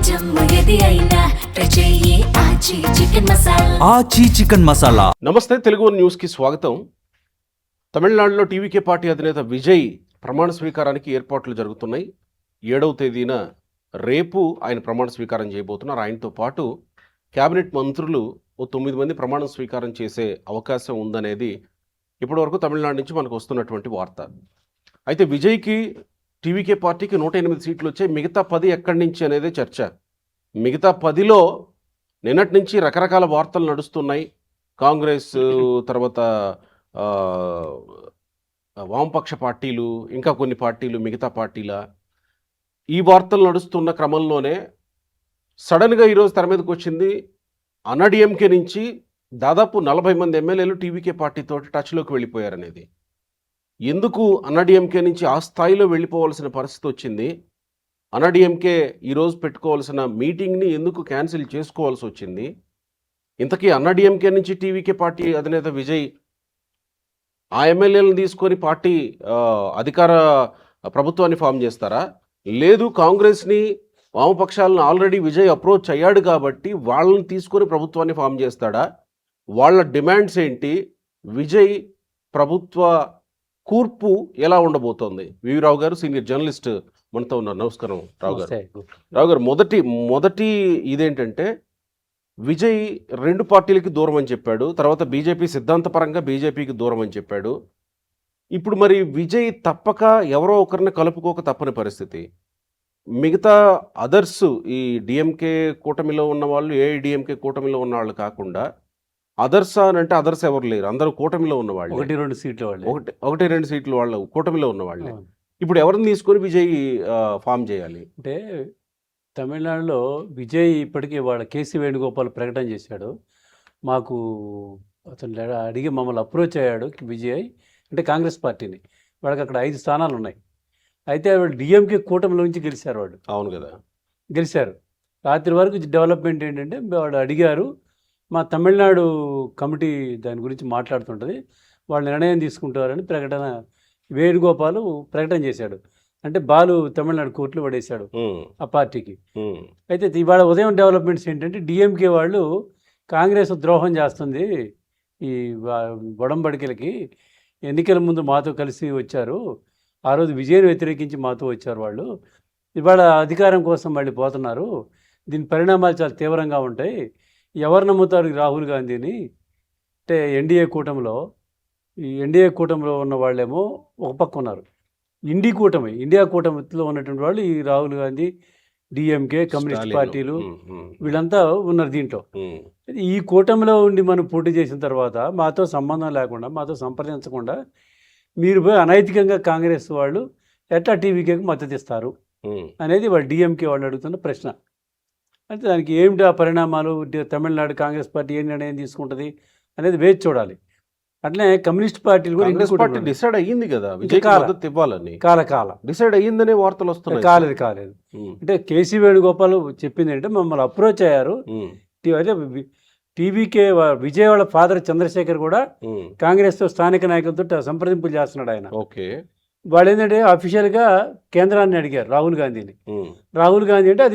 జమ్ము ఏది అయినా ట్రై చెయ్యి ఆచి చికెన్ మసాలా. ఆచి చికెన్ మసాలా. నమస్తే, తెలుగు వన్ న్యూస్కి స్వాగతం. తమిళనాడులో టీవీకే పార్టీ అధినేత విజయ్ ప్రమాణ స్వీకారానికి ఏర్పాట్లు జరుగుతున్నాయి. 7వ తేదీన రేపు ఆయన ప్రమాణ స్వీకారం చేయబోతున్నారు. ఆయనతో పాటు కేబినెట్ మంత్రులు 9 మంది ప్రమాణ స్వీకారం చేసే అవకాశం ఉందనేది ఇప్పటివరకు తమిళనాడు నుంచి మనకు వస్తున్నటువంటి వార్త. అయితే విజయ్కి టీవీకే పార్టీకి 108 సీట్లు వచ్చాయి. మిగతా 10 ఎక్కడి నుంచి అనేది చర్చ. మిగతా 10లో నిన్నటి నుంచి రకరకాల వార్తలు నడుస్తున్నాయి. కాంగ్రెస్ తర్వాత వామపక్ష పార్టీలు, ఇంకా కొన్ని పార్టీలు, మిగతా పార్టీల ఈ వార్తలు నడుస్తున్న క్రమంలోనే సడన్గా ఈరోజు తెర మీదకి వచ్చింది. అన్నాడీఎంకే నుంచి దాదాపు 40 మంది ఎమ్మెల్యేలు టీవీకే పార్టీతో టచ్లోకి వెళ్ళిపోయారనేది. ఎందుకు అన్నాడీఎంకే నుంచి ఆ స్థాయిలో వెళ్ళిపోవాల్సిన పరిస్థితి వచ్చింది? అన్నాడీఎంకే ఈరోజు పెట్టుకోవాల్సిన మీటింగ్ని ఎందుకు క్యాన్సిల్ చేసుకోవాల్సి వచ్చింది? ఇంతకీ అన్నాడీఎంకే నుంచి టీవీకే పార్టీ అధినేత విజయ్ ఆ ఎమ్మెల్యేలను తీసుకొని పార్టీ అధికార ప్రభుత్వాన్ని ఫామ్ చేస్తారా? లేదు, కాంగ్రెస్ని వామపక్షాలను ఆల్రెడీ విజయ్ అప్రోచ్ అయ్యాడు కాబట్టి వాళ్ళని తీసుకొని ప్రభుత్వాన్ని ఫామ్ చేస్తాడా? వాళ్ళ డిమాండ్స్ ఏంటి? విజయ్ ప్రభుత్వ కూర్పు ఎలా ఉండబోతోంది? వివి రావు గారు సీనియర్ జర్నలిస్ట్ మనతో ఉన్నారు. నమస్కారం రావు గారు. రావు గారు, మొదటి ఇదేంటంటే విజయ్ 2 పార్టీలకి దూరం అని చెప్పాడు. తర్వాత బీజేపీ సిద్ధాంతపరంగా బీజేపీకి దూరం అని చెప్పాడు. ఇప్పుడు మరి విజయ్ తప్పక ఎవరో ఒకరిని కలుపుకోక తప్పని పరిస్థితి. మిగతా అదర్స్, ఈ డిఎంకే కూటమిలో ఉన్న వాళ్ళు, ఏఐడిఎంకే కూటమిలో ఉన్న వాళ్ళు కాకుండా అదర్స్ అని అంటే అదర్స్ ఎవరు లేరు, అందరూ కూటమిలో ఉన్నవాళ్ళు. 1-2 సీట్లు వాళ్ళు, 1-2 సీట్లు వాళ్ళు కూటమిలో ఉన్నవాళ్ళే. ఇప్పుడు ఎవరిని తీసుకొని విజయ్ ఫామ్ చేయాలి అంటే తమిళనాడులో విజయ్ ఇప్పటికీ వాళ్ళ కేసీ వేణుగోపాల్ ప్రకటన చేశాడు. మాకు అతను అడిగి మమ్మల్ని అప్రోచ్ అయ్యాడు విజయ్, అంటే కాంగ్రెస్ పార్టీని. వాళ్ళకి అక్కడ 5 స్థానాలు ఉన్నాయి. అయితే వాళ్ళు డిఎంకే కూటమిలో నుంచి గెలిచారు. వాళ్ళు అవును కదా, గెలిచారు. రాత్రి వరకు డెవలప్మెంట్ ఏంటంటే వాళ్ళు అడిగారు, మా తమిళనాడు కమిటీ దాని గురించి మాట్లాడుతుంటుంది, వాళ్ళు నిర్ణయం తీసుకుంటారని ప్రకటన వేణుగోపాల్ ప్రకటన చేశాడు. అంటే బాలు తమిళనాడు కోర్టులో పడేశాడు ఆ పార్టీకి. అయితే ఇవాళ ఉదయం డెవలప్మెంట్స్ ఏంటంటే డిఎంకే వాళ్ళు కాంగ్రెస్ ద్రోహం చేస్తుంది, ఈ బొడంబడికలకి ఎన్నికల ముందు మాతో కలిసి వచ్చారు, ఆ రోజు విజయాన్ని వ్యతిరేకించి మాతో వచ్చారు వాళ్ళు, ఇవాళ అధికారం కోసం మళ్ళీ పోతున్నారు, దీని పరిణామాలు చాలా తీవ్రంగా ఉంటాయి, ఎవరు నమ్ముతారు రాహుల్ గాంధీని? అంటే ఎన్డీఏ కూటమిలో ఉన్న వాళ్ళేమో ఒక పక్క ఉన్నారు, ఇండియా కూటమిలో ఉన్నటువంటి వాళ్ళు ఈ రాహుల్ గాంధీ, డిఎంకే, కమ్యూనిస్ట్ పార్టీలు వీళ్ళంతా ఉన్నారు దీంట్లో. ఈ కూటమిలో ఉండి మనం పోటీ చేసిన తర్వాత మాతో సంబంధం లేకుండా, మాతో సంప్రదించకుండా మీరు పోయి అనైతికంగా కాంగ్రెస్ వాళ్ళు ఎట్లా టీవీకేకి మద్దతు ఇస్తారు అనేది వాళ్ళు డిఎంకే వాళ్ళు అడుగుతున్న ప్రశ్న. అంటే దానికి ఏమిటి ఆ పరిణామాలు, తమిళనాడు కాంగ్రెస్ పార్టీ ఏ నిర్ణయం తీసుకుంటుంది అనేది వేచి చూడాలి. అట్లనే కమ్యూనిస్ట్ పార్టీలు కూడా డిసైడ్ అయ్యింది కదా విజయ్ మద్దతు ఇవ్వాలని, కాల డిసైడ్ అయ్యిందనే వార్తలు వస్తున్నాయి. కాలేదు. అంటే కేసీ వేణుగోపాల్ చెప్పింది అంటే మమ్మల్ని అప్రోచ్ అయ్యారు. అయితే టీవీకే విజయ్ వాళ్ళ ఫాదర్ చంద్రశేఖర్ కూడా కాంగ్రెస్తో స్థానిక నాయకులతో సంప్రదింపులు చేస్తున్నాడు ఆయన. ఓకే, వాళ్ళు ఏంటంటే అఫీషియల్గా కేంద్రాన్ని అడిగారు రాహుల్ గాంధీని. రాహుల్ గాంధీ అంటే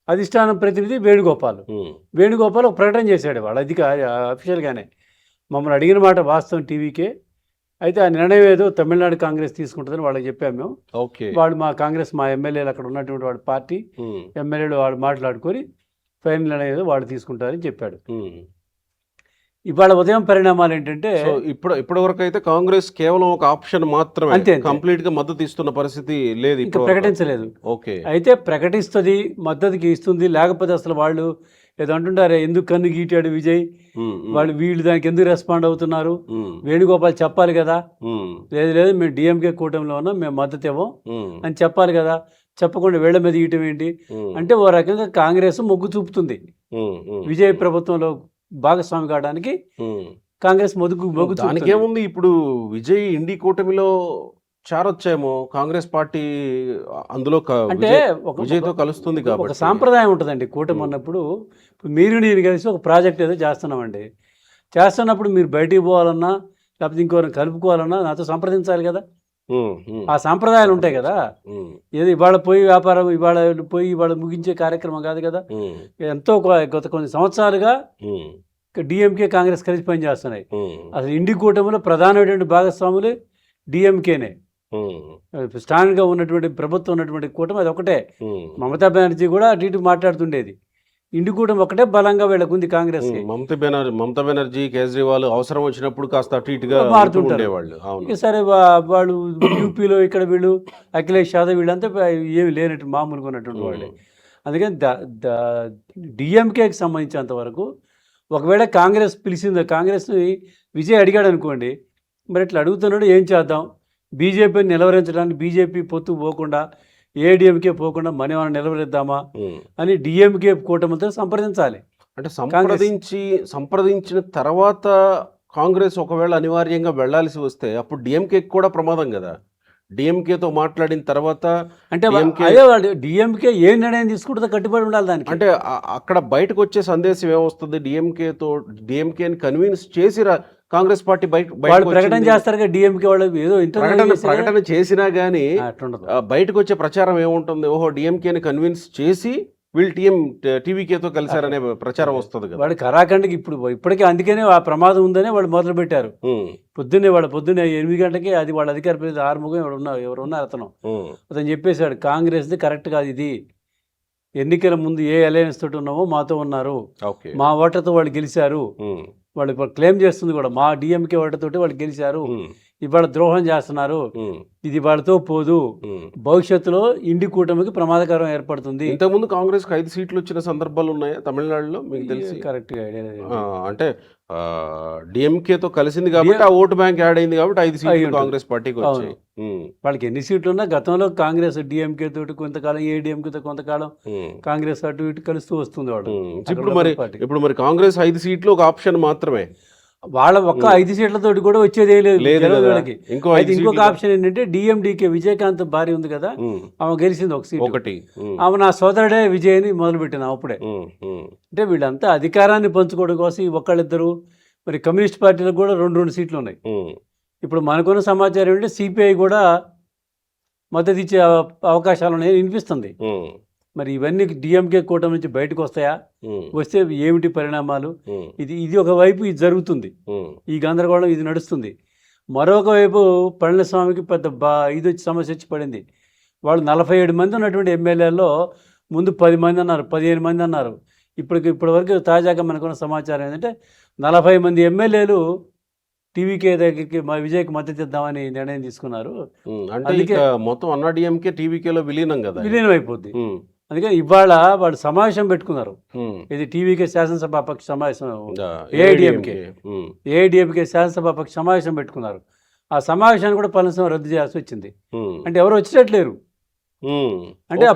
అధిష్టానం ప్రతినిధి వేణుగోపాల్ ఒక ప్రకటన చేశాడు వాళ్ళు అఫీషియల్గానే, మమ్మల్ని అడిగిన మాట వాస్తవం టీవీకే, అయితే ఆ నిర్ణయం ఏదో తమిళనాడు కాంగ్రెస్ తీసుకుంటుందని వాళ్ళకి చెప్పాము మేము. ఓకే, వాళ్ళు మా ఎమ్మెల్యేలు అక్కడ ఉన్నటువంటి వాడి పార్టీ ఎమ్మెల్యేలు వాళ్ళు మాట్లాడుకొని ఫైనల్ నిర్ణయం ఏదో వాళ్ళు తీసుకుంటారని చెప్పాడు. ఇవాళ ఉదయం పరిణామాలు ఏంటంటే ఇప్పటి వరకు అయితే కాంగ్రెస్ కేవలం ఒక ఆప్షన్ మాత్రమే, అంతే, కంప్లీట్ గా మద్దతు ఇస్తున్న పరిస్థితి లేదు, ఇంకా ప్రకటించలేదు. ఓకే, అయితే ప్రకటిస్తుంది, మద్దతుకి ఇస్తుంది, లేకపోతే అసలు వాళ్ళు ఏదో అంటుంటారే ఎందుకు కన్ను గీటాడు విజయ్, వీళ్ళు దానికి ఎందుకు రెస్పాండ్ అవుతున్నారు, వేణుగోపాల్ చెప్పాలి కదా, లేదు మేము డిఎంకే కూటమిలో ఉన్నాం, మేము మద్దతు ఇవ్వం అని చెప్పాలి కదా, చెప్పకుండా వీళ్ళ మీద గీయటం ఏంటి అంటే ఓ రకంగా కాంగ్రెస్ మొగ్గు చూపుతుంది విజయ్ ప్రభుత్వంలో భాగస్వామి కావడానికి. కాంగ్రెస్ మొగ్గు దానికేముంది, ఇప్పుడు విజయ్ ఇండి కూటమిలో చేరొచ్చేమో, కాంగ్రెస్ పార్టీ అందులో అంటే విజయ్తో కలుస్తుంది కాబట్టి ఒక సాంప్రదాయం ఉంటుందండి కూటమి అన్నప్పుడు. మీరు నేను కలిసి ఒక ప్రాజెక్ట్ ఏదో చేస్తున్నామండి, చేస్తున్నప్పుడు మీరు బయటికి పోవాలన్నా లేకపోతే ఇంకోరిని కలుపుకోవాలన్నా నాతో సంప్రదించాలి కదా. ఆ సాంప్రదాయాలు ఉంటాయి కదా. ఏదో ఇవాళ పోయి వ్యాపారం ఇవాళ ముగించే కార్యక్రమం కాదు కదా. ఎంతో గత కొన్ని సంవత్సరాలుగా డిఎంకే కాంగ్రెస్ కలిసి పనిచేస్తున్నాయి. అసలు ఇండి కూటమిలో ప్రధానమైనటువంటి భాగస్వాములు డిఎంకేనే. స్ట్రాంగ్గా ఉన్నటువంటి ప్రభుత్వం ఉన్నటువంటి కూటమి అది ఒకటే. మమతా బెనర్జీ కూడా అటు ఇటు మాట్లాడుతుండేది. ఇండి కూటమి ఒకటే బలంగా వీళ్ళకు ఉంది కాంగ్రెస్. మమతా బెనర్జీ కేజ్రీవాల్ అవసరం వచ్చినప్పుడు కాస్త అటు ఇటుగా మారుతుంటారు. ఉండేవాళ్ళు. సరే వాళ్ళు యూపీలో ఇక్కడ వీళ్ళు అఖిలేష్ యాదవ్ వీళ్ళంతా ఏమి లేనట్టు మామూలుగా ఉన్నటువంటి వాళ్ళే. అందుకని డిఎంకేకి సంబంధించినంత వరకు ఒకవేళ కాంగ్రెస్ కాంగ్రెస్ని విజయ్ అడిగాడు అనుకోండి, మరి ఇట్లా అడుగుతున్నాడు ఏం చేద్దాం, బీజేపీని నిలవరించడానికి బీజేపీ పొత్తు పోకుండా ఏడీఎంకే పోకుండా మనం ఏమైనా నిలవరిద్దామా అని డిఎంకే కూటమితో సంప్రదించాలి. అంటే సంప్రదించిన తర్వాత కాంగ్రెస్ ఒకవేళ అనివార్యంగా వెళ్లాల్సి వస్తే అప్పుడు డిఎంకే కూడా ప్రమాదం కదా. డిఎంకేతో మాట్లాడిన తర్వాత అంటే డిఎంకే ఏ నిర్ణయం తీసుకుంటుందో కట్టుబడి ఉండాలి దానికి. అంటే అక్కడ బయటకు వచ్చే సందేశం ఏమొస్తుంది, డిఎంకేని కన్విన్స్ చేసి కాంగ్రెస్ పార్టీ ప్రకటన చేస్తారు. డిఎంకే వాళ్ళు ఏదో ప్రకటన చేసినా గానీ బయటకు వచ్చే ప్రచారం ఏముంటుంది, ఓహో డిఎంకేని కన్విన్స్ చేసి వీళ్ళు టీవీకేతో కలిశారనే ప్రచారం వస్తుంది కదా. వాడు కరాఖండ్కి ఇప్పటికే అందుకనే ఆ ప్రమాదం ఉందనే వాళ్ళు మొదలు పెట్టారు. పొద్దున్నే 8 గంటలకి అది వాళ్ళ అధికార ప్రతినిధి ఆరుముఖం ఎవరు ఉన్నారు అతను చెప్పేశాడు, కాంగ్రెస్ది కరెక్ట్ కాదు, ఇది ఎన్నికల ముందు ఏ అలయన్స్ తోటి ఉన్నామో మాతో ఉన్నారు, మా ఓటర్తో వాళ్ళు గెలిచారు, వాళ్ళు ఇప్పుడు క్లెయిమ్ చేస్తుంది కూడా మా డిఎంకే ఓటర్తోటి వాళ్ళు గెలిచారు, ఇవాళ ద్రోహం చేస్తున్నారు, ఇది వాళ్ళతో పోదు, భవిష్యత్తులో ఇండి కూటమికి ప్రమాదకరం ఏర్పడుతుంది. ఇంతకుముందు కాంగ్రెస్ 5 సీట్లు వచ్చిన సందర్భాలు ఉన్నాయా తమిళనాడులో మీకు తెలిసి? కరెక్ట్గా అంటే డిఎంకేతో కలిసింది కాబట్టి ఆ ఓటు బ్యాంక్ యాడ్ అయింది కాబట్టి 5 సీట్లు కాంగ్రెస్ పార్టీకి వచ్చాయి. వాళ్ళకి ఎన్ని సీట్లు ఉన్నా గతంలో కాంగ్రెస్ డిఎంకే తోటి కొంతకాలం ఏడీఎంకేతో కొంతకాలం కాంగ్రెస్ అటు ఇటు కలుస్తూ వస్తుంది వాళ్ళు. ఇప్పుడు మరి కాంగ్రెస్ 5 సీట్లు ఒక ఆప్షన్ మాత్రమే, వాళ్ళ ఒక్క 5 సీట్లతోటి కూడా వచ్చేది లేదు వాళ్ళకి. ఇంకొక ఆప్షన్ ఏంటంటే డిఎండికే విజయకాంత్ భార్య ఉంది కదా, ఆమె గెలిచింది ఒక సీట్ ఒకటి, ఆమె నా సోదరుడే విజయ్ని మొదలుపెట్టిన అప్పుడే. అంటే వీళ్ళంతా అధికారాన్ని పంచుకోవడం కోసం ఒకళ్ళిద్దరు. మరి కమ్యూనిస్ట్ పార్టీలకు కూడా 2 సీట్లు ఉన్నాయి. ఇప్పుడు మనకున్న సమాచారం ఏంటంటే సిపిఐ కూడా మద్దతు ఇచ్చే అవకాశాలు ఉన్నాయని వినిపిస్తుంది. మరి ఇవన్నీ డిఎంకే కూటమి నుంచి బయటకు వస్తాయా, వస్తే ఏమిటి పరిణామాలు? ఇది ఒకవైపు ఇది జరుగుతుంది, ఈ గందరగోళం ఇది నడుస్తుంది. మరొక వైపు పళనిస్వామికి పెద్ద సమస్య వచ్చి పడింది. వాళ్ళు 47 మంది ఉన్నటువంటి ఎమ్మెల్యేల్లో ముందు 10 మంది అన్నారు, 15 మంది అన్నారు. ఇప్పటి వరకు తాజాగా మనకున్న సమాచారం ఏంటంటే 40 మంది ఎమ్మెల్యేలు టీవీకే దగ్గరికి మా విజయ్కి మద్దతు ఇద్దామని నిర్ణయం తీసుకున్నారు. అంటే మొత్తం అన్నా డిఎంకే టీవీకేలో విలీనం అయిపోద్ది. అందుకని ఇవాళ వాళ్ళు సమావేశం పెట్టుకున్నారు. ఇది టీవీకే శాసనసభాపక్ష సమావేశం, ఏఐడిఎంకే శాసనసభాపక్ష సమావేశం పెట్టుకున్నారు. ఆ సమావేశాన్ని కూడా పళనిస్వామి రద్దు చేయాల్సి వచ్చింది. అంటే ఎవరు వచ్చేటట్లేరు, అంటే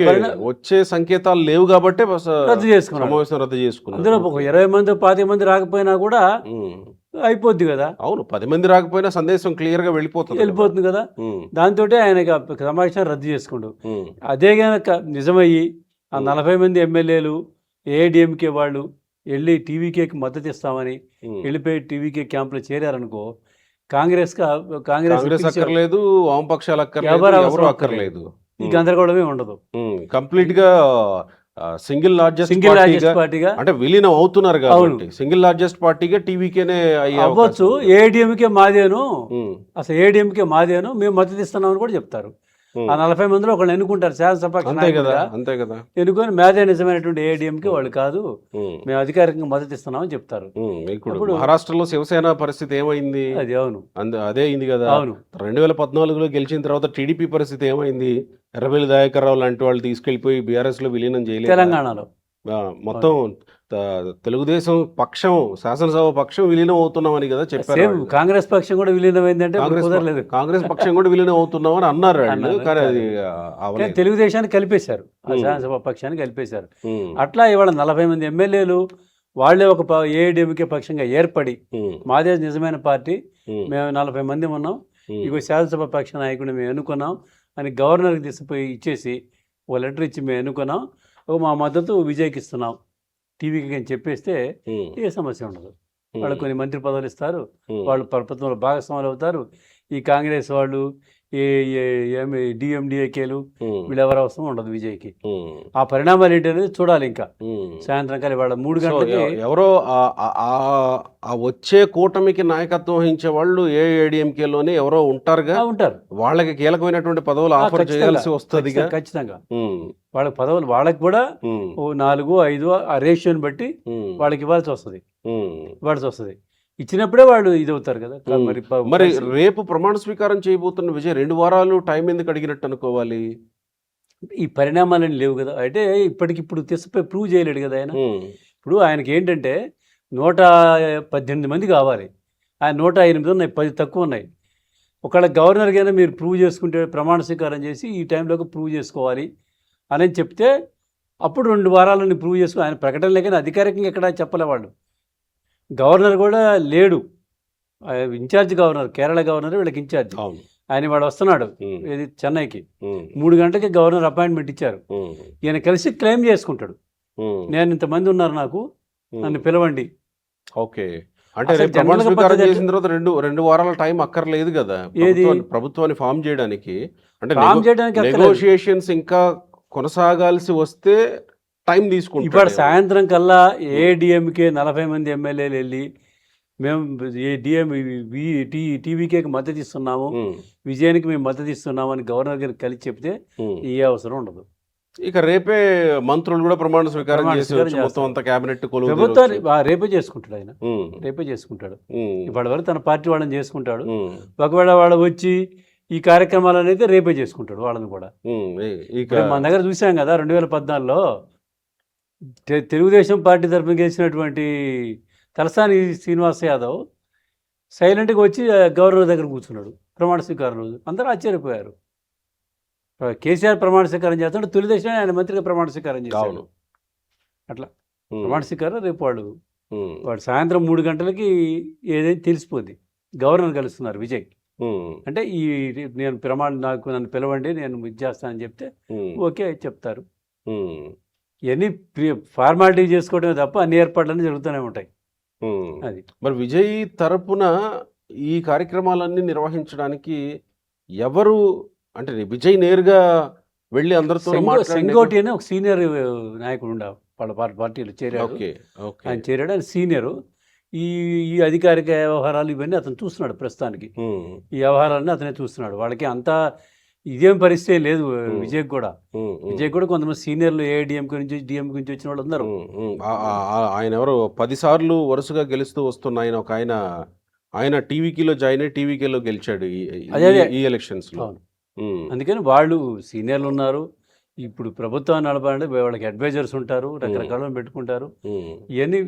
వచ్చే సంకేతాలు లేవు కాబట్టి రద్దు చేసుకున్నారు. అందులో 20 మంది 25 మంది రాకపోయినా కూడా అయిపోద్ది కదా. అవును, 10 మంది రాకపోయినా సందేశం క్లియర్ గా వెళ్ళిపోతుంది కదా. దాంతో ఆయన సమావేశాన్ని రద్దు చేసుకుంటూ, అదే కనుక నిజమయ్యి ఆ 40 మంది ఎమ్మెల్యేలు ఏఐడిఎంకే వాళ్ళు వెళ్ళి టీవీకేకి మద్దతు ఇస్తామని వెళ్ళిపోయి టీవీకే క్యాంపులో చేరారనుకో, కాంగ్రెస్ అక్కర్లేదు, వామపక్షాలు అక్కర్లేదు, ఈ గందరగోళమే ఉండదు. కంప్లీట్ గా సింగిల్ లార్జెస్ట్ పార్టీగా అంటే విలీనం అవుతున్నారు కాబట్టి సింగిల్ లార్జెస్ట్ పార్టీగా టీవీకేనే అవ్వచ్చు. ఏఐడిఎంకే మాదేను, అసలు ఏఐడిఎంకే మాదేను, మేము మద్దతు ఇస్తున్నామని కూడా చెప్తారు. ఆ 40 మందిలో ఒకళ్ళు ఎన్నుకుంటారు శాసనసభ ఎన్నుకొని మేధే నిజమైనటువంటి ఏఐడిఎంకే వాళ్ళు కాదు, మేము అధికారికంగా మద్దతు ఇస్తున్నామని చెప్తారు. ఇప్పుడు మహారాష్ట్రలో శివసేన పరిస్థితి ఏమైంది? అది అవును, అదే అయింది కదా. అవును, 2014లో గెలిచిన తర్వాత టీడీపీ పరిస్థితి ఏమైంది? ఎర్రబెల్లి దయాకర్ రావు లాంటి వాళ్ళు తీసుకెళ్లిపోయి బీఆర్ఎస్ లో విలీనం చేయలేదు. తెలంగాణలో మొత్తం తెలుగుదేశం పక్షం శాసనసభ పక్షం విలీనం అవుతున్నామని కదా చెప్పారు. కాంగ్రెస్ పక్షం కూడా విలీనం అయిందంటే కాంగ్రెస్ పక్షం కూడా విలీనం అవుతున్నామని అన్నారు వాళ్ళు, కానీ అది తెలుగుదేశాన్ని కలిపేశారు, ఆ శాసనసభ పక్షాన్ని కలిపేశారు. అట్లా ఇవాళ 40 మంది ఎమ్మెల్యేలు వాళ్లే ఒక ఏఐడిఎంకే పక్షంగా ఏర్పడి మాదే నిజమైన పార్టీ, మేము 40 మంది ఉన్నాం, ఇగో శాసనసభ పక్ష నాయకుడిని మేము ఎన్నుకున్నాం అని గవర్నర్కి తీసుకుపోయి ఇచ్చేసి ఓ లెటర్ ఇచ్చి మేము ఎన్నుకున్నాం, మా మద్దతు విజయ్కి ఇస్తున్నాం టీవీకి అని చెప్పేస్తే ఏ సమస్య ఉండదు. వాళ్ళు కొన్ని మంత్రి పదవులు ఇస్తారు, వాళ్ళు ప్రభుత్వంలో భాగస్వాములు అవుతారు. ఈ కాంగ్రెస్ వాళ్ళు డిఎండిఏకేలు ఉమ్, వీళ్ళెవరు అవసరం ఉండదు విజయ్కి. ఉమ్, ఆ పరిణామాలు ఏంటి అనేది చూడాలి ఇంకా ఉమ్. సాయంత్రం కాలం ఇవాళ 3 సో గంటలకి. ఎవరో ఆ వచ్చే కూటమికి నాయకత్వం వహించే వాళ్ళు ఏఐఏడిఎంకేలోనే ఎవరో ఉంటారుగా, ఉంటారు. వాళ్ళకి కీలకమైనటువంటి పదవులు ఆఫర్ ఖచ్చితంగా, చేయాల్సి వస్తుందిగా. ఖచ్చితంగా వాళ్ళకి పదవులు వాళ్ళకి కూడా ఓ 4, 5 ఆ రేషియోని బట్టి వాళ్ళకి ఇవ్వాల్సి వస్తుంది. ఇచ్చినప్పుడే వాళ్ళు ఇది అవుతారు కదా. మరి రేపు ప్రమాణ స్వీకారం చేయబోతున్న విజయ్ 2 వారాలు టైం ఎందుకు అడిగినట్టు అనుకోవాలి? ఈ పరిణామాలని లేవు కదా. అంటే ఇప్పటికిప్పుడు తీసుకుపోయి ప్రూవ్ చేయలేడు కదా ఆయన. ఇప్పుడు ఆయనకి ఏంటంటే 118 మంది కావాలి, ఆయన 108 ఉన్నాయి, 10 తక్కువ ఉన్నాయి. ఒకవేళ గవర్నర్కైనా మీరు ప్రూవ్ చేసుకుంటే ప్రమాణ స్వీకారం చేసి ఈ టైంలోకి ప్రూవ్ చేసుకోవాలి అని చెప్తే అప్పుడు 2 వారాలని ప్రూవ్ చేసుకో. ఆయన ప్రకటన లేకనే అధికారికంగా ఎక్కడ చెప్పలే వాళ్ళు. గవర్నర్ కూడా లేడు, ఇన్ఛార్జ్ గవర్నర్, కేరళ గవర్నర్ వీళ్ళకి ఇన్ఛార్జ్. ఆయన వాడు వస్తున్నాడు ఇది చెన్నైకి. 3 గంటలకి గవర్నర్ అపాయింట్మెంట్ ఇచ్చారు. ఈయన కలిసి క్లెయిమ్ చేసుకుంటాడు, నేను ఇంతమంది ఉన్నారు నాకు, నన్ను పిలవండి. ఓకే, అంటే రేపు ప్రమాణ స్వీకారం చేసిన తర్వాత 2 వారాల టైం అక్కర్లేదు కదా ప్రభుత్వాన్ని ఫామ్ చేయడానికి. అంటే నెగోషియేషన్స్ ఇంకా కొనసాగాల్సి వస్తే టైం తీసుకుంటారు. ఇప్పుడు సాయంత్రం కల్లా ఏడీఎంకే 40 మంది ఎమ్మెల్యేలు వెళ్ళి మేము టీవీకేకి మద్దతు ఇస్తున్నాము, విజయానికి మేము మద్దతు ఇస్తున్నాము అని గవర్నర్ గారికి కలిసి చెప్తే ఏ అవసరం ఉండదు. ఇక రేపే మంత్రులు కూడా ప్రమాణ స్వీకారం చేసి మొత్తం అంతా కేబినెట్ ప్రభుత్వాన్ని రేపే చేసుకుంటాడు ఆయన, రేపే చేసుకుంటాడు. ఇప్పటి వరకు తన పార్టీ వాళ్ళని చేసుకుంటాడు. ఒకవేళ వాళ్ళు వచ్చి ఈ కార్యక్రమాలు అనేది రేపే చేసుకుంటాడు వాళ్ళని కూడా. మన దగ్గర చూసాం కదా 2014లో తెలుగుదేశం పార్టీ తరఫున గెలిచినటువంటి తలసాని శ్రీనివాస్ యాదవ్ సైలెంట్గా వచ్చి గవర్నర్ దగ్గర కూర్చున్నాడు ప్రమాణ స్వీకారం రోజు. అందరూ ఆశ్చర్యపోయారు. కేసీఆర్ ప్రమాణ స్వీకారం చేస్తాడు, తెలుగుదేశం ఆయన మంత్రిగా ప్రమాణ స్వీకారం చేశాడు. అట్లా ప్రమాణ స్వీకారం రేపు వాడు సాయంత్రం 3 గంటలకి ఏదైనా తెలిసిపోద్ది. గవర్నర్ కలుస్తున్నారు విజయ్. అంటే నేను నన్ను పిలవండి, నేను ఇది చేస్తానని చెప్తే ఓకే చెప్తారు. ఇవన్నీ ఫార్మాలిటీ చేసుకోవడమే తప్ప అన్ని ఏర్పాట్లన్నీ జరుగుతూనే ఉంటాయి. అది మరి విజయ్ తరపున ఈ కార్యక్రమాలన్నీ నిర్వహించడానికి ఎవరు, అంటే విజయ్ నేరుగా వెళ్ళి అందరితో సెంగోటి అని ఒక సీనియర్ నాయకుడు ఉండే వాళ్ళ పార్టీలో చేరాడు. ఆయన చేరాడు, ఆయన సీనియరు. ఈ అధికారిక వ్యవహారాలు ఇవన్నీ అతను చూస్తున్నాడు ప్రస్తుతానికి. ఈ వ్యవహారాలన్నీ అతనే చూస్తున్నాడు. వాళ్ళకి అంతా ఇదేం పరిస్థితి లేదు. విజయ్ కూడా కొంతమంది సీనియర్లు ఏఐడిఎంకే నుంచి డిఎంకే నుంచి వచ్చిన వాళ్ళు ఉన్నారు. ఆయన ఎవరు 10 సార్లు వరుసగా గెలుస్తూ వస్తున్న ఆయన ఒక ఆయన టీవీకీలో జాయిన్ అయ్యి టీవీకేలో గెలిచాడు ఈ ఎలక్షన్స్ లో. అందుకని వాళ్ళు సీనియర్లు ఉన్నారు. ఇప్పుడు ప్రభుత్వాన్ని నడపాలంటే వాళ్ళకి అడ్వైజర్స్ ఉంటారు, రకరకాల పెట్టుకుంటారు. ఇవన్నీ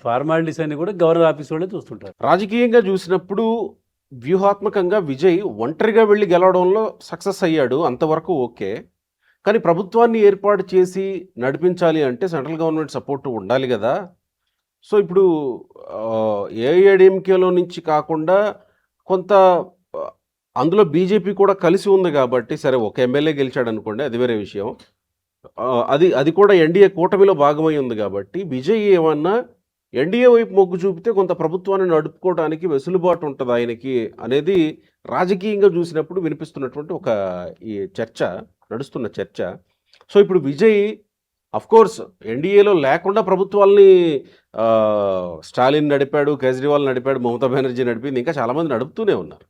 ఫార్మాలిటీస్ అన్ని కూడా గవర్నర్ ఆఫీస్ వాళ్ళే చూస్తుంటారు. రాజకీయంగా చూసినప్పుడు వ్యూహాత్మకంగా విజయ్ ఒంటరిగా వెళ్ళి గెలవడంలో సక్సెస్ అయ్యాడు, అంతవరకు ఓకే. కానీ ప్రభుత్వాన్ని ఏర్పాటు చేసి నడిపించాలి అంటే సెంట్రల్ గవర్నమెంట్ సపోర్ట్ ఉండాలి కదా. సో ఇప్పుడు ఏఐఏడిఎంకేలో నుంచి కాకుండా కొంత అందులో బీజేపీ కూడా కలిసి ఉంది కాబట్టి, సరే ఒక ఎమ్మెల్యే గెలిచాడు అనుకోండి, అది వేరే విషయం. అది కూడా ఎన్డీఏ కూటమిలో భాగమై ఉంది కాబట్టి విజయ్ ఏమన్నా ఎన్డీఏ వైపు మొగ్గు చూపితే కొంత ప్రభుత్వాన్ని నడుపుకోవడానికి వెసులుబాటు ఉంటుంది ఆయనకి అనేది రాజకీయంగా చూసినప్పుడు వినిపిస్తున్నటువంటి ఒక ఈ నడుస్తున్న చర్చ. సో ఇప్పుడు విజయ్ అఫ్కోర్స్ ఎన్డీఏలో లేకుండా ప్రభుత్వాల్ని స్టాలిన్ నడిపాడు, కేజ్రీవాల్ నడిపాడు, మమతా బెనర్జీ నడిపింది, ఇంకా చాలామంది నడుపుతూనే ఉన్నారు.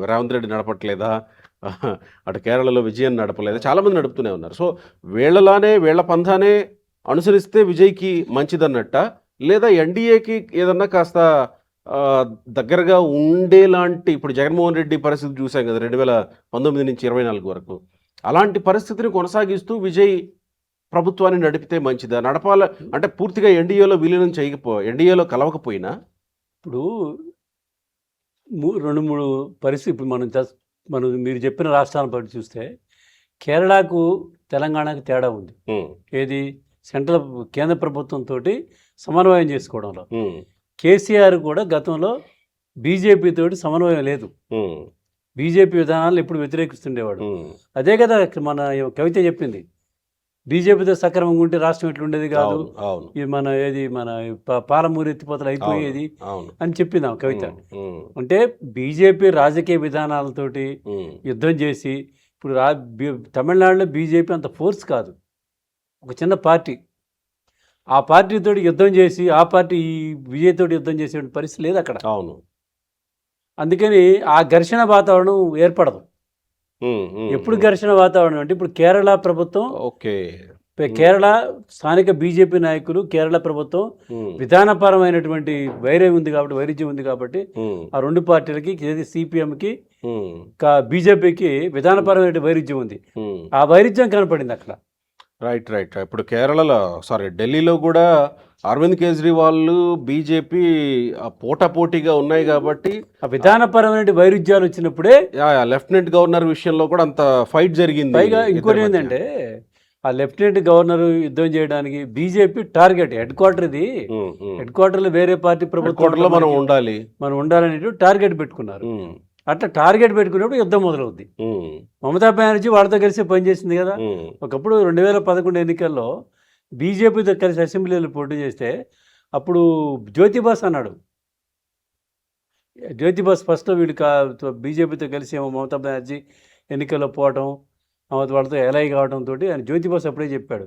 రేవంత్ రెడ్డి నడపట్లేదా, అటు కేరళలో విజయన్ నడపలేదా, చాలామంది నడుపుతూనే ఉన్నారు. సో వీళ్ళ పంథానే అనుసరిస్తే విజయ్కి మంచిదన్నట్ట, లేదా ఎన్డీఏకి ఏదన్నా కాస్త దగ్గరగా ఉండేలాంటి, ఇప్పుడు జగన్మోహన్ రెడ్డి పరిస్థితి చూసాం కదా 2019 నుంచి 24 వరకు, అలాంటి పరిస్థితిని కొనసాగిస్తూ విజయ్ ప్రభుత్వాన్ని నడిపితే మంచిదా, నడపాల అంటే పూర్తిగా ఎన్డీఏలో విలీనం ఎన్డీఏలో కలవకపోయినా? ఇప్పుడు 2-3 పరిస్థితి ఇప్పుడు మనం మీరు చెప్పిన రాష్ట్రాలను బట్టి చూస్తే కేరళకు తెలంగాణకు తేడా ఉంది. ఏది కేంద్ర ప్రభుత్వంతో సమన్వయం చేసుకోవడంలో. కేసీఆర్ కూడా గతంలో బీజేపీ తోటి సమన్వయం లేదు, బీజేపీ విధానాలను ఎప్పుడు వ్యతిరేకిస్తుండేవాడు. అదే కదా మన కవిత చెప్పింది, బీజేపీతో సక్రమంగా ఉంటే రాష్ట్రం ఎట్లుండేది కాదు, అవును, అవును, ఇది మన పాలమూరు ఎత్తిపోతలు అయిపోయేది అవును, అని చెప్పింది ఆమె కవిత. ఉమ్, అంటే బీజేపీ రాజకీయ విధానాలతోటి ఉమ్, యుద్ధం చేసి ఇప్పుడు తమిళనాడులో బీజేపీ అంత ఫోర్స్ కాదు, ఒక చిన్న పార్టీ. ఆ పార్టీతోటి యుద్ధం చేసి ఆ పార్టీ ఈ విజయ్తోటి యుద్ధం చేసే పరిస్థితి లేదు అక్కడ. అవును, అందుకని ఆ ఘర్షణ వాతావరణం ఏర్పడదు. ఎప్పుడు ఘర్షణ వాతావరణం అంటే ఇప్పుడు కేరళ ప్రభుత్వం, ఓకే, కేరళ స్థానిక బీజేపీ నాయకులు, కేరళ ప్రభుత్వం విధానపరమైనటువంటి వైరుధ్యం ఉంది కాబట్టి ఆ రెండు పార్టీలకి, సిపిఎంకి బీజేపీకి విధానపరమైన వైరుధ్యం ఉంది. ఆ వైరుధ్యం కనపడింది అక్కడ. Right right. ఇప్పుడు కేరళలో ఢిల్లీలో కూడా అరవింద్ కేజ్రీవాల్ బీజేపీ పోటాపోటీగా ఉన్నాయి కాబట్టి ఆ విధానపరమైన వైరుధ్యాలు వచ్చినప్పుడే లెఫ్టినెంట్ గవర్నర్ విషయంలో కూడా అంత ఫైట్ జరిగింది. పైగా ఇంకోటి ఏంటంటే ఆ లెఫ్టినెంట్ గవర్నర్ యుద్ధం చేయడానికి బీజేపీ టార్గెట్ హెడ్ క్వార్టర్లో వేరే పార్టీ ప్రభుత్వంలో మనం ఉండాలని టార్గెట్ పెట్టుకున్నారు. అట్లా టార్గెట్ పెట్టుకున్నప్పుడు యుద్ధం మొదలవుద్ది. మమతా బెనర్జీ వాళ్ళతో కలిసి పనిచేసింది కదా. ఒకప్పుడు 2011 ఎన్నికల్లో బీజేపీతో కలిసి అసెంబ్లీలో పోటీ చేస్తే అప్పుడు జ్యోతిబాస్ అన్నాడు. జ్యోతిబాస్ ఫస్ట్లో వీళ్ళు బీజేపీతో కలిసి ఏమో మమతా బెనర్జీ ఎన్నికల్లో పోవటం, వాళ్ళతో ఎలై కావడంతో ఆయన జ్యోతిబాస్ అప్పుడే చెప్పాడు,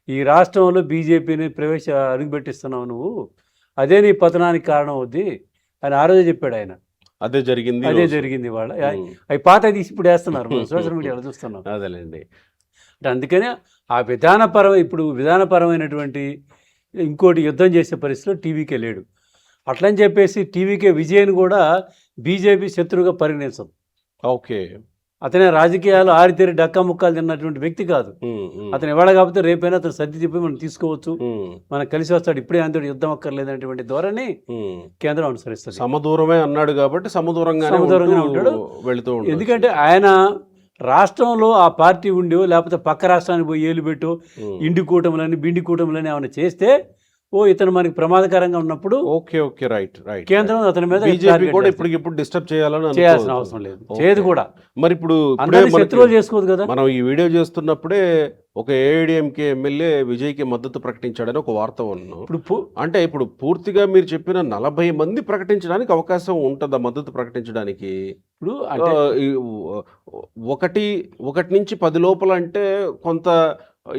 ఈ రాష్ట్రంలో బీజేపీని అడుగుపెట్టిస్తున్నావు నువ్వు, అదే నీ పతనానికి కారణం అవుద్ది అని ఆ రోజే చెప్పాడు ఆయన. అదే జరిగింది వాళ్ళ అవి పాత తీసి ఇప్పుడు వేస్తున్నారు సోషల్ మీడియాలో చూస్తున్నాం. అదేలేండి. అంటే అందుకనే ఆ విధానపరమైనటువంటి ఇంకోటి యుద్ధం చేసే పరిస్థితిలో టీవీకే లేడు. అట్లని చెప్పేసి టీవీకే విజయన్ కూడా బీజేపీ శత్రువుగా పరిగణించదు. ఓకే, అతనే రాజకీయాలు ఆరితేరి డక్కా ముక్కాలు తిన్నటువంటి వ్యక్తి కాదు. అతను ఎవడ కాకపోతే రేపైనా అతను సర్ది చెప్పి మనం తీసుకోవచ్చు, మనం కలిసి వస్తాడు, ఇప్పుడే అంతటి యుద్ధం అక్కర్లేదనేటువంటి ధోరణి కేంద్రం అనుసరిస్తుంది. సమదూరమే అన్నాడు కాబట్టి సమదూరంగానే ఉంటాడు, వెళుతూ ఉంటాడు. ఎందుకంటే ఆయన రాష్ట్రంలో ఆ పార్టీ ఉండి లేకపోతే పక్క రాష్ట్రానికి పోయి ఏలు పెట్టు ఇండి కూటములని బిండి కూటములని ఏమైనా చేస్తే ఇతను మనకి ప్రమాదకరంగా ఉన్నప్పుడు కేంద్రం అతని మీద ఇప్పుడు డిస్టర్బ్ చేయాల్సిన అవసరం లేదు, చేయదు కూడా. మరి ఇప్పుడు శత్రువులు చేసుకోదు కదా. మనం ఈ వీడియో చేస్తున్నప్పుడే ఒక ఏఐడిఎంకే ఎమ్మెల్యే విజయ్కి మద్దతు ప్రకటించాడని ఒక వార్త ఉన్నాం. అంటే ఇప్పుడు పూర్తిగా మీరు చెప్పిన 40 మంది ప్రకటించడానికి అవకాశం ఉంటుందా మద్దతు ప్రకటించడానికి? ఇప్పుడు ఒకటి నుంచి 10 లోపల అంటే కొంత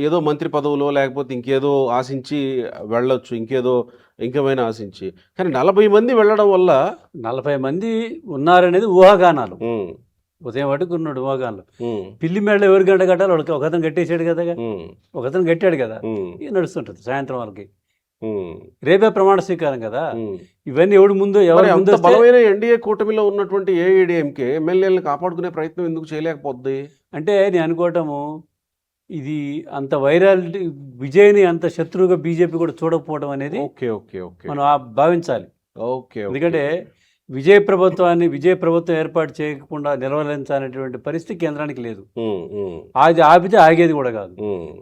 ఏదో మంత్రి పదవులో లేకపోతే ఇంకేదో ఆశించి వెళ్ళొచ్చు, ఇంకేమైనా ఆశించి. కానీ 40 మంది వెళ్ళడం వల్ల 40 మంది ఉన్నారనేది ఊహాగానాలు. ఉదయం వాటికి ఉన్నాడు ఊహాగానాలు. పిల్లి మేడలో ఎవరు గంట కట్టాలి, ఒకతను కట్టేసాడు కదా, ఒకతను కట్టాడు కదా, ఇది నడుస్తుంటుంది సాయంత్రం వాళ్ళకి. రేపే ప్రమాణ స్వీకారం కదా. ఇవన్నీ ఎవడు ముందు బలమైన ఎన్డీఏ కూటమిలో ఉన్నటువంటి ఏఐడిఎంకే ఎమ్మెల్యేలను కాపాడుకునే ప్రయత్నం ఎందుకు చేయలేకపోద్ది అంటే నేను అనుకోవటము, ఇది అంత వైరాలిటీ విజయ్ని అంత శత్రువుగా బీజేపీ కూడా చూడకపోవడం అనేది మనం భావించాలి. ఎందుకంటే విజయ ప్రభుత్వం ఏర్పాటు చేయకుండా నిలవలేనటువంటి పరిస్థితి కేంద్రానికి లేదు. అది ఆపితే ఆగేది కూడా కాదు,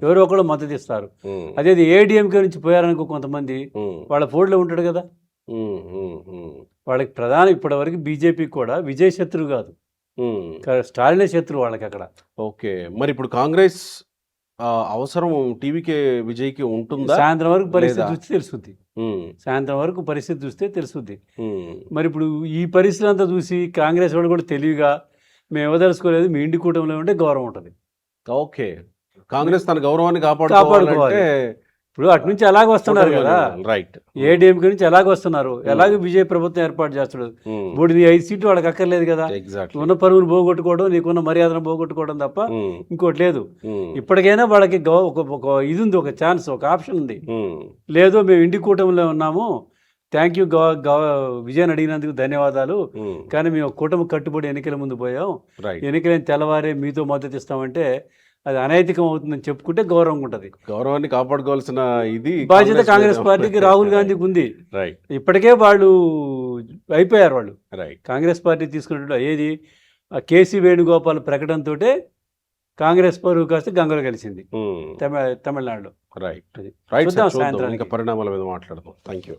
ఎవరో ఒకళ్ళు మద్దతు ఇస్తారు. అదే ఏడీఎంకే నుంచి పోయారనుకో కొంతమంది, వాళ్ళ ఫోర్డ్లో ఉంటాడు కదా, వాళ్ళకి ప్రధాన ఇప్పటివరకు బీజేపీ కూడా విజయ్ శత్రువు కాదు, స్టాలినే శత్రువు వాళ్ళకి అక్కడ. ఓకే, మరి ఇప్పుడు కాంగ్రెస్ అవసరం టీవీకే విజయ్కి ఉంటుందా? సాయంత్రం వరకు పరిస్థితి చూస్తే తెలుస్తుంది. మరి ఇప్పుడు ఈ పరిస్థితి అంతా చూసి కాంగ్రెస్ వాళ్ళు కూడా తెలివిగా మేము ఇవ్వదలుచుకోలేదు, మీ ఇంటి కూటమిలో ఉంటే గౌరవం ఉంటుంది. ఓకే, కాంగ్రెస్ తన గౌరవాన్ని కాపాడుకోవాలి. ఇప్పుడు అటు నుంచి ఎలాగ వస్తున్నారు కదా, రైట్, ఏడీఎంకే నుంచి ఎలాగ వస్తున్నారు, ఎలాగ విజయ ప్రభుత్వం ఏర్పాటు చేస్తాడు. ఇప్పుడు 5 సీట్లు వాళ్ళకి అక్కర్లేదు కదా, ఉన్న పరువును పోగొట్టుకోవడం, నీకున్న మర్యాదను పోగొట్టుకోవడం తప్ప ఇంకోటి లేదు. ఇప్పటికైనా వాళ్ళకి ఒక ఇది ఉంది, ఒక ఛాన్స్, ఒక ఆప్షన్ ఉంది. లేదు మేము ఇంటి కూటమిలో ఉన్నాము, థ్యాంక్ యూ విజయన్ అడిగినందుకు ధన్యవాదాలు, కానీ మేము కూటమి కట్టుబడి ఎన్నికల ముందు పోయాం, ఎన్నికలైన తెల్లవారే మీతో మద్దతు ఇస్తామంటే అది అనైతికం అవుతుందని చెప్పుకుంటే గౌరవం ఉంటుంది. గౌరవాన్ని కాపాడుకోవాల్సిన ఇది బాధ్యత కాంగ్రెస్ పార్టీకి, రాహుల్ గాంధీకి ఉంది. ఇప్పటికే వాళ్ళు అయిపోయారు. వాళ్ళు కాంగ్రెస్ పార్టీ తీసుకున్నట్టు ఏది కేసీ వేణుగోపాల్ ప్రకటనతో కాంగ్రెస్ పరువు కాస్త గంగలో కలిసింది తమిళనాడులో. రైట్, సాయంత్రం ఇంకా పరిణామాల మీద మాట్లాడదాం. Thank you.